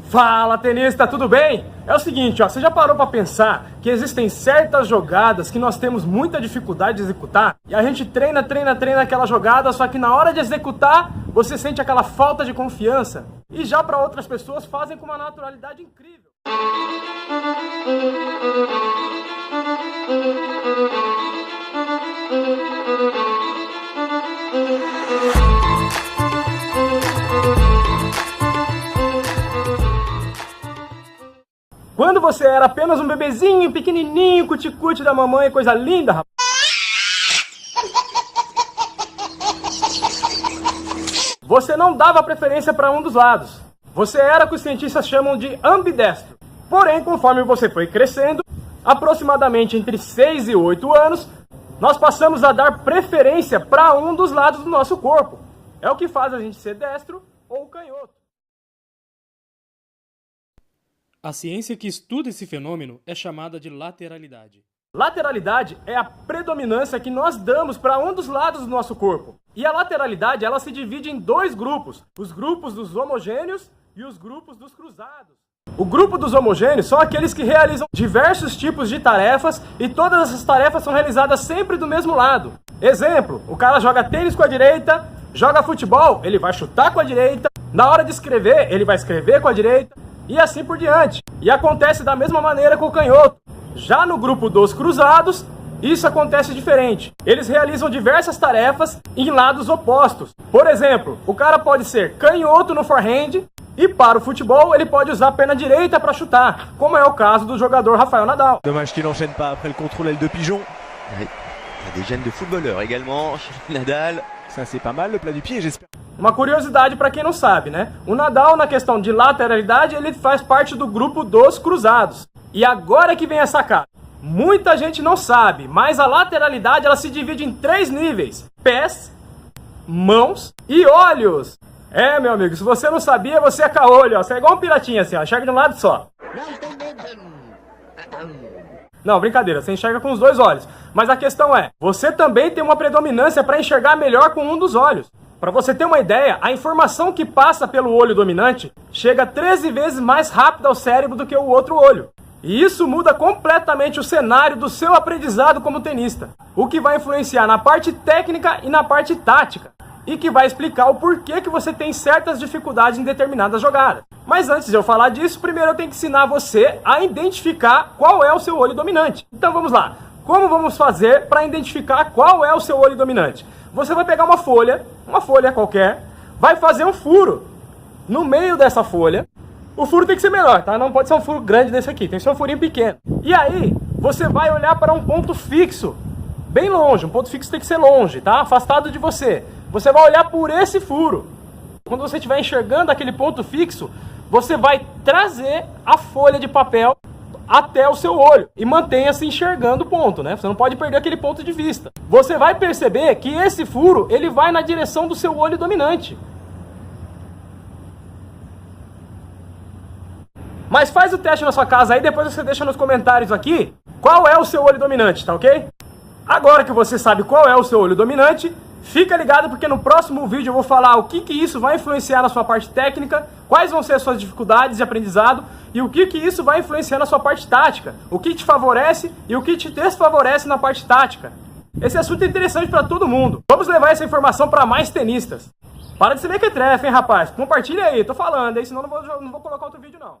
Fala, tenista, tudo bem? É o seguinte, ó, você já parou para pensar que existem certas jogadas que nós temos muita dificuldade de executar? E a gente treina aquela jogada, só que na hora de executar, você sente aquela falta de confiança. E já para outras pessoas fazem com uma naturalidade incrível. Quando você era apenas um bebezinho, pequenininho, cuticute da mamãe, coisa linda, rapaz. Você não dava preferência para um dos lados. Você era o que os cientistas chamam de ambidestro. Porém, conforme você foi crescendo, aproximadamente entre 6 e 8 anos, nós passamos a dar preferência para um dos lados do nosso corpo. É o que faz a gente ser destro ou canhoto. A ciência que estuda esse fenômeno é chamada de lateralidade. Lateralidade é a predominância que nós damos para um dos lados do nosso corpo. E a lateralidade ela se divide em dois grupos, os grupos dos homogêneos e os grupos dos cruzados. O grupo dos homogêneos são aqueles que realizam diversos tipos de tarefas e todas essas tarefas são realizadas sempre do mesmo lado. Exemplo, o cara joga tênis com a direita, joga futebol, ele vai chutar com a direita, na hora de escrever, ele vai escrever com a direita, e assim por diante. E acontece da mesma maneira com o canhoto. Já no grupo dos cruzados, isso acontece diferente. Eles realizam diversas tarefas em lados opostos. Por exemplo, o cara pode ser canhoto no forehand e para o futebol ele pode usar a perna direita para chutar, como é o caso do jogador Rafael Nadal. Dommage qu'il n'enchaîne pas après le contrôle aile de pigeon. Oui, il y a des gènes de footballeur également chez Nadal. Ça c'est pas mal le plat du pied, j'espère. Uma curiosidade para quem não sabe, né? O Nadal, na questão de lateralidade, ele faz parte do grupo dos cruzados. E agora que vem a sacada. Muita gente não sabe, mas a lateralidade ela se divide em 3 níveis: pés, mãos e olhos. É, meu amigo, se você não sabia, você é caolho, ó. Você é igual um piratinha assim, ó. Enxerga de um lado só. Não, brincadeira, você enxerga com os 2 olhos. Mas a questão é, você também tem uma predominância para enxergar melhor com um dos olhos. Para você ter uma ideia, a informação que passa pelo olho dominante chega 13 vezes mais rápido ao cérebro do que o outro olho. E isso muda completamente o cenário do seu aprendizado como tenista, o que vai influenciar na parte técnica e na parte tática, e que vai explicar o porquê que você tem certas dificuldades em determinadas jogadas. Mas antes de eu falar disso, primeiro eu tenho que ensinar você a identificar qual é o seu olho dominante. Então vamos lá. Como vamos fazer para identificar qual é o seu olho dominante? Você vai pegar uma folha qualquer, vai fazer um furo no meio dessa folha. O furo tem que ser menor, tá? Não pode ser um furo grande desse aqui, tem que ser um furinho pequeno. E aí, você vai olhar para um ponto fixo, bem longe. Um ponto fixo tem que ser longe, tá? Afastado de você. Você vai olhar por esse furo. Quando você estiver enxergando aquele ponto fixo, você vai trazer a folha de papel até o seu olho e mantenha-se enxergando o ponto, né? Você não pode perder aquele ponto de vista. Você vai perceber que esse furo, ele vai na direção do seu olho dominante. Mas faz o teste na sua casa aí, depois você deixa nos comentários aqui qual é o seu olho dominante, tá ok? Agora que você sabe qual é o seu olho dominante, fica ligado porque no próximo vídeo eu vou falar o que isso vai influenciar na sua parte técnica, quais vão ser as suas dificuldades de aprendizado e o que isso vai influenciar na sua parte tática, o que te favorece e o que te desfavorece na parte tática. Esse assunto é interessante para todo mundo. Vamos levar essa informação para mais tenistas. Para de ser mequetrefe, hein, rapaz? Compartilha aí, tô falando, hein? Senão não vou colocar outro vídeo, não.